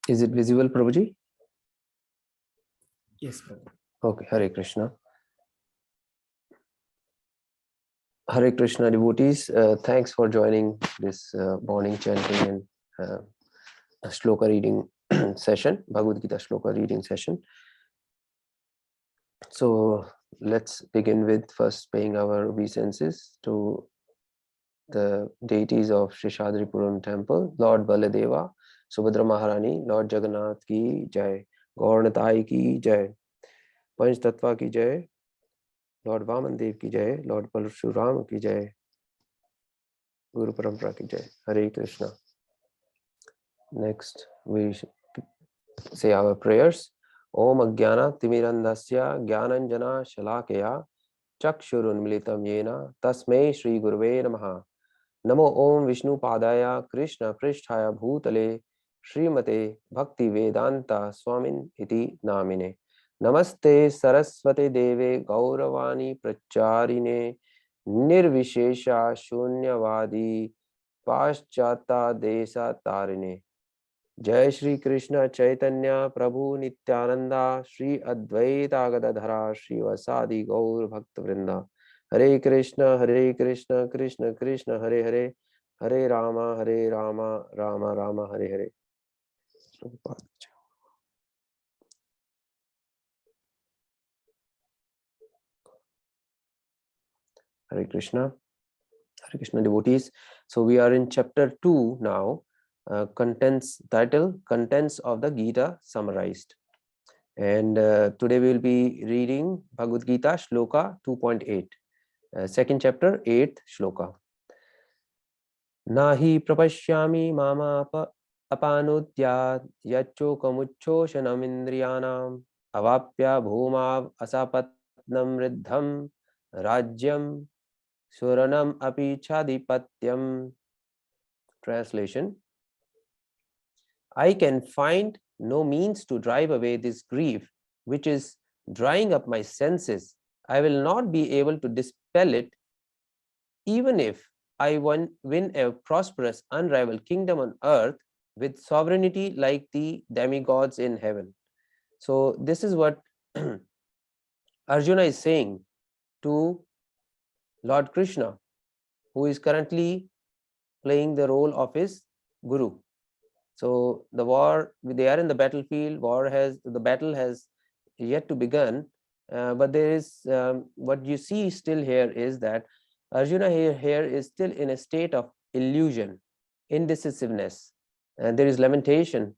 Is it visible, Prabhuji? Yes, Prabhu. Okay, Hare Krishna. Hare Krishna devotees, thanks for joining this morning chanting and shloka reading session, Bhagavad Gita shloka reading session. So let's begin with first paying our obeisances to the deities of Sheshadripuram temple, Lord Baladeva, Subhadra Maharani, Lord Jagannath ki jai, Gaur Nitai ki jai, Panch Tattva ki jai, Lord Vaman Dev ki jai, Lord Parashurama ki jai, Guru Parampara ki jai. Hare Krishna. Next we say our prayers. Om Ajnana Timirandasya Jnananjana Shalakaya Chakshurunmilitam Yena Tasmai Shri Gurve Namaha. Namo Om Vishnu Padaya Krishna Pristhaya Bhutale Srimate Bhakti Vedanta Swamin Iti Namine. Namaste Saraswate Deve Gauravani Pracharine Nirvishesha Shunyavadi Paschata Desa Tarine. Jai Shri Krishna Chaitanya Prabhu Nityananda Shri Advaita Gadadhara Shri Vasadi Gaur Bhakta Vrinda. Hare Krishna Krishna Krishna Hare Hare Hare Rama Rama Rama Hare Hare. Hare Krishna devotees. So we are in chapter 2 now. Contents of the Gita summarized, and today we will be reading Bhagavad Gita shloka 2.8, second chapter, 8th shloka. Nahi prapaśyāmi mamāpanudyād chokam ucchoṣaṇam indriyāṇām avāpya bhūmāv asapatnam ṛddhaṁ rājyaṁ surāṇām api cādhipatyam. Translation: I can find no means to drive away this grief which is drying up my senses. I will not be able to dispel it even if I win a prosperous, unrivaled kingdom on earth with sovereignty like the demigods in heaven. So this is what Arjuna is saying to Lord Krishna, who is currently playing the role of his guru. So the war, they are in the battlefield. The battle has yet to begin, but there is what you see still here is that Arjuna here is still in a state of illusion, indecisiveness, and there is lamentation.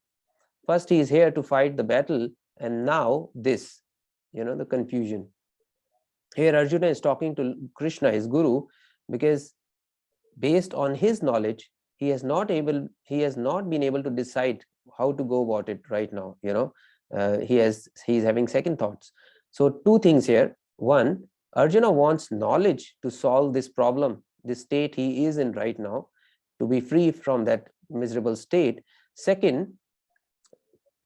First he is here to fight the battle, and now this, the confusion. Here Arjuna is talking to Krishna, his guru, because based on his knowledge, he has not been able to decide how to go about it right now. He is having second thoughts. So two things here. One, Arjuna wants knowledge to solve this problem, this state he is in right now, to be free from that miserable state. Second,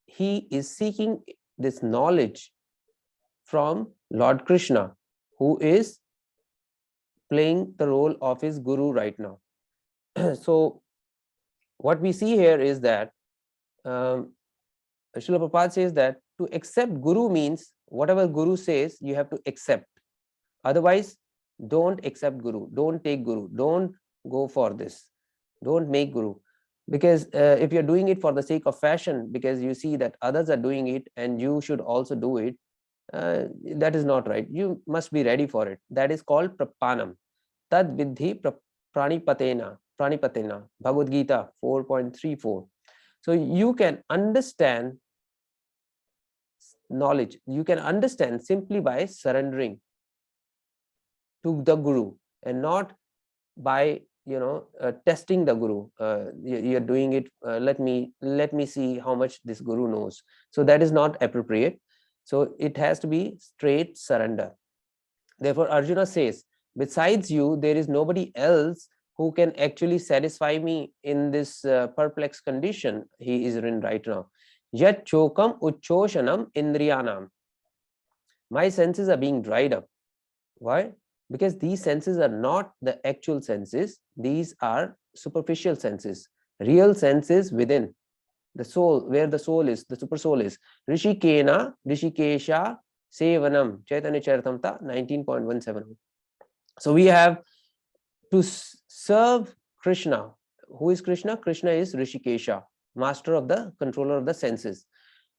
he is seeking this knowledge from Lord Krishna, who is playing the role of his guru right now. So what we see here is that Srila Prabhupada says that to accept guru means whatever guru says you have to accept. Otherwise, don't accept guru, don't take guru, don't go for this, don't make guru. Because if you're doing it for the sake of fashion, because you see that others are doing it and you should also do it, that is not right. You must be ready for it. That is called prapanam. Tad vidhi pranipatena, Bhagavad Gita 4.34. So you can understand knowledge, you can understand simply by surrendering to the guru and not by testing the guru. You're doing it, let me see how much this guru knows. So that is not appropriate. So it has to be straight surrender. Therefore Arjuna says, besides you there is nobody else who can actually satisfy me in this perplexed condition he is in right now. Yat chokam ucchoṣaṇam indriyāṇām. My senses are being dried up. Why? Because these senses are not the actual senses. These are superficial senses. Real senses within. the soul, where the soul is, the super soul is. Rishikena, Rishikesha, Sevanam, Chaitanya Charitamrita 19.17. So we have to serve Krishna. Who is Krishna? Krishna is Rishikesha, master of the controller of the senses.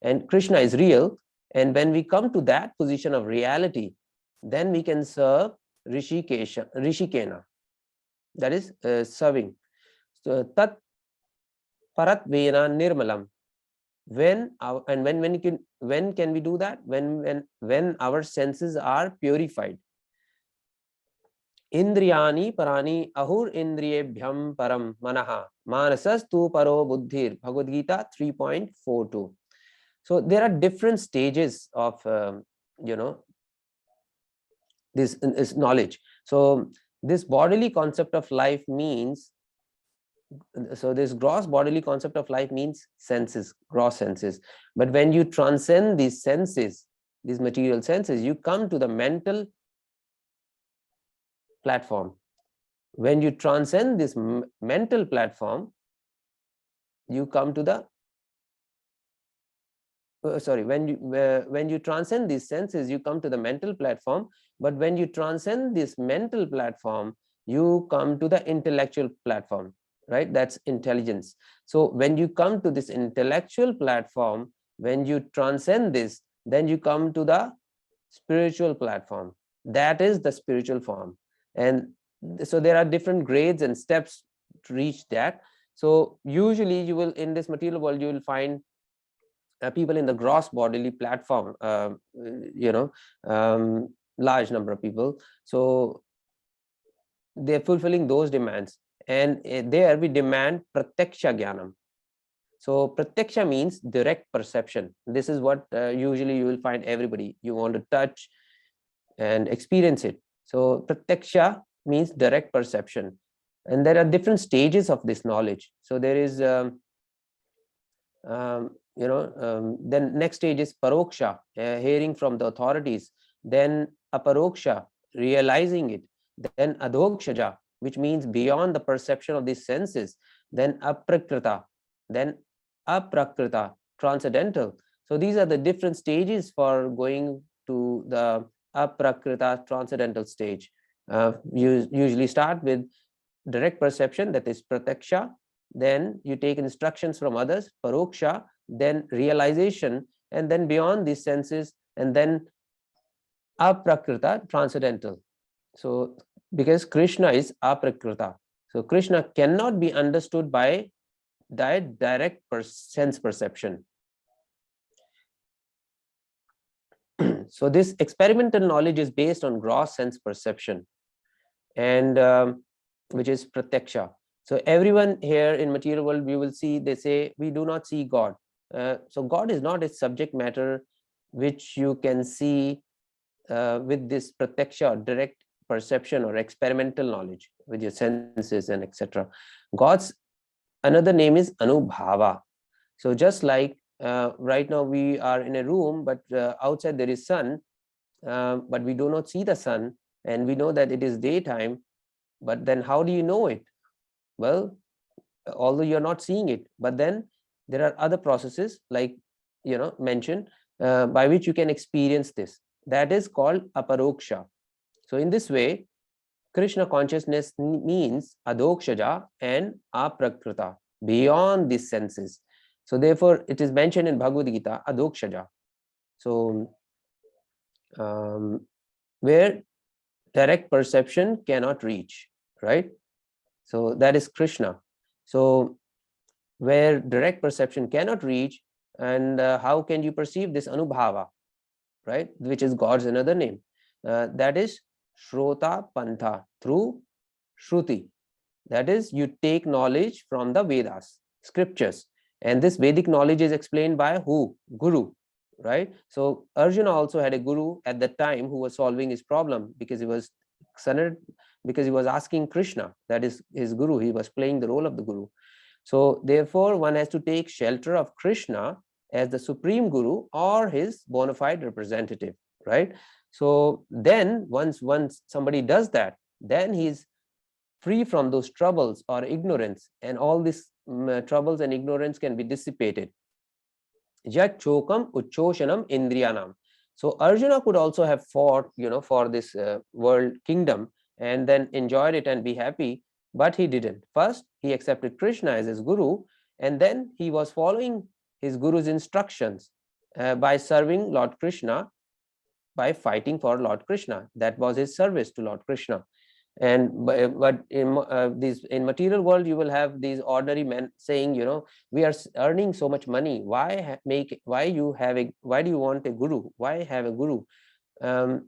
And Krishna is real. And when we come to that position of reality, then we can serve Rishikena. That is serving. So tat paratvena nirmalam. When can we do that? When our senses are purified. Indriyāṇi parani ahur indriyebhyam param manaha manasastu paro buddhir. Bhagavad Gita 3.42. So there are different stages of this knowledge. So this bodily concept of life means, so this gross bodily concept of life means senses, gross senses. But when you transcend these senses, these material senses, you come to the mental platform. When you transcend this mental platform, you come to the when you transcend these senses, you come to the mental platform. But when you transcend this mental platform, you come to the intellectual platform, right? That's intelligence. So when you come to this intellectual platform, when you transcend this, then you come to the spiritual platform. That is the spiritual form. And so there are different grades and steps to reach that. So usually you will, in this material world, you will find people in the gross bodily platform, large number of people. So they're fulfilling those demands. And there we demand pratyaksha jnanam. So pratyaksha means direct perception. This is what usually you will find everybody. You want to touch and experience it. So pratyaksha means direct perception. And there are different stages of this knowledge. So there is then next stage is paroksha, hearing from the authorities. Then aparoksha, realizing it. Then adhokshaja, which means beyond the perception of these senses. Then aprakrita, then aprakrita, transcendental. So these are the different stages for going to the aprakrita, transcendental stage. You usually start with direct perception, that is pratyaksha. Then you take instructions from others, paroksha, then realization, and then beyond these senses, and then aprakrita, transcendental. So because Krishna is aprakrita, so Krishna cannot be understood by direct sense perception. So this experimental knowledge is based on gross sense perception, and which is pratyaksha. So everyone here in material world, we will see, they say we do not see God. So God is not a subject matter which you can see with this pratyaksha, or direct perception, or experimental knowledge with your senses and etc. God's another name is anubhava. So just like right now we are in a room, but outside there is sun, but we do not see the sun, and we know that it is daytime. But then how do you know it? Well, although you're not seeing it, but then there are other processes like mentioned by which you can experience this. That is called aparoksha. So in this way, Krishna consciousness means adhokshaja and aprakrita, beyond these senses. So therefore it is mentioned in Bhagavad Gita, adhokshaja. So where direct perception cannot reach, right? So that is Krishna. So where direct perception cannot reach, and how can you perceive this anubhava, right? Which is God's another name. That is Shrota Pantha, through Shruti. That is, you take knowledge from the Vedas, scriptures. And this Vedic knowledge is explained by who? Guru, right? So Arjuna also had a guru at that time who was solving his problem, because he was asking Krishna, that is his guru. He was playing the role of the guru. So therefore one has to take shelter of Krishna as the supreme guru or his bona fide representative, right? So then once somebody does that, then he's free from those troubles or ignorance, and all these troubles and ignorance can be dissipated. Yat chokam ucchoṣaṇam indriyāṇām. So Arjuna could also have fought, for this world kingdom and then enjoyed it and be happy, but he didn't. First, he accepted Krishna as his guru, and then he was following his guru's instructions by serving Lord Krishna, by fighting for Lord Krishna. That was his service to Lord Krishna. And but in material world, you will have these ordinary men saying, we are earning so much money. Why do you want a guru? Why have a guru?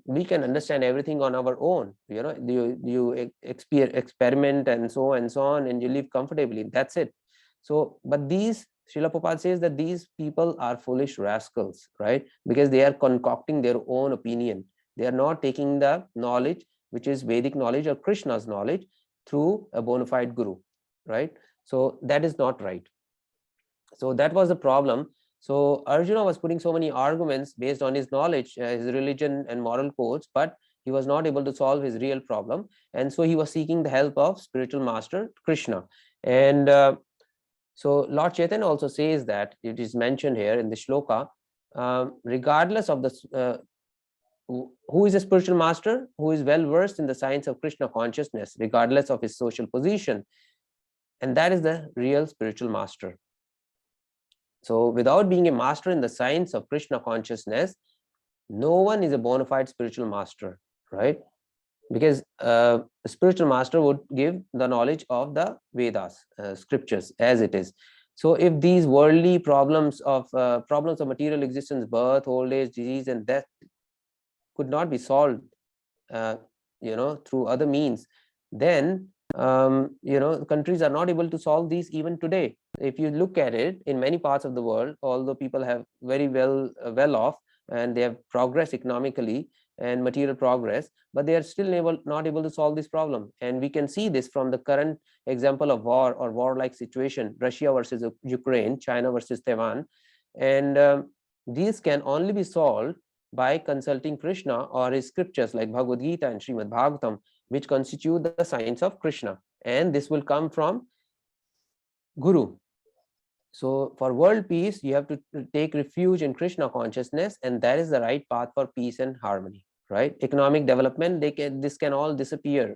We can understand everything on our own. You experiment and so on, and you live comfortably. That's it. So, but these, Srila Prabhupada says that these people are foolish rascals, right? Because they are concocting their own opinion. They are not taking the knowledge, which is Vedic knowledge or Krishna's knowledge, through a bona fide guru, right? So that is not right. So that was the problem. So Arjuna was putting so many arguments based on his knowledge, his religion and moral codes, but he was not able to solve his real problem. And so he was seeking the help of spiritual master Krishna. And so Lord Chaitanya also says that, it is mentioned here in the shloka, regardless of the who is a spiritual master, who is well versed in the science of Krishna consciousness, regardless of his social position, and that is the real spiritual master. So without being a master in the science of Krishna consciousness, no one is a bona fide spiritual master, right? Because a spiritual master would give the knowledge of the Vedas, scriptures as it is. So if these worldly problems of material existence, birth, old age, disease, and death could not be solved, through other means, then countries are not able to solve these even today. If you look at it, in many parts of the world, although people have very well off and they have progressed economically and material progress, but they are still not able to solve this problem. And we can see this from the current example of war or warlike situation, Russia versus Ukraine, China versus Taiwan. And these can only be solved by consulting Krishna or his scriptures like Bhagavad Gita and Srimad Bhagavatam, which constitute the science of Krishna. And this will come from Guru. So for world peace, you have to take refuge in Krishna consciousness, and that is the right path for peace and harmony, right? Economic development, this can all disappear.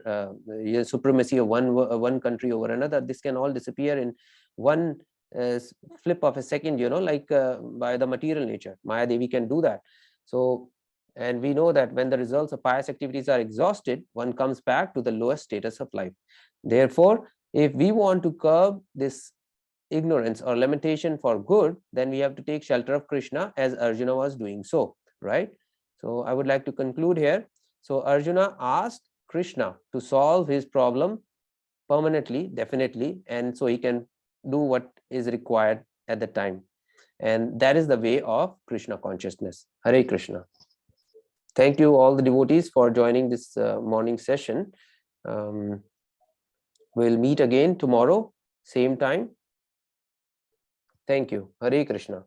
Supremacy of one country over another, this can all disappear in one flip of a second, like by the material nature. Maya Devi can do that. So, and we know that when the results of pious activities are exhausted, one comes back to the lowest status of life. Therefore, if we want to curb this ignorance or lamentation for good, then we have to take shelter of Krishna, as Arjuna was doing so, right? So I would like to conclude here. So Arjuna asked Krishna to solve his problem permanently, definitely, and so he can do what is required at the time. And that is the way of Krishna consciousness. Hare Krishna. Thank you all the devotees for joining this morning session. We'll meet again tomorrow, same time. Thank you. Hare Krishna.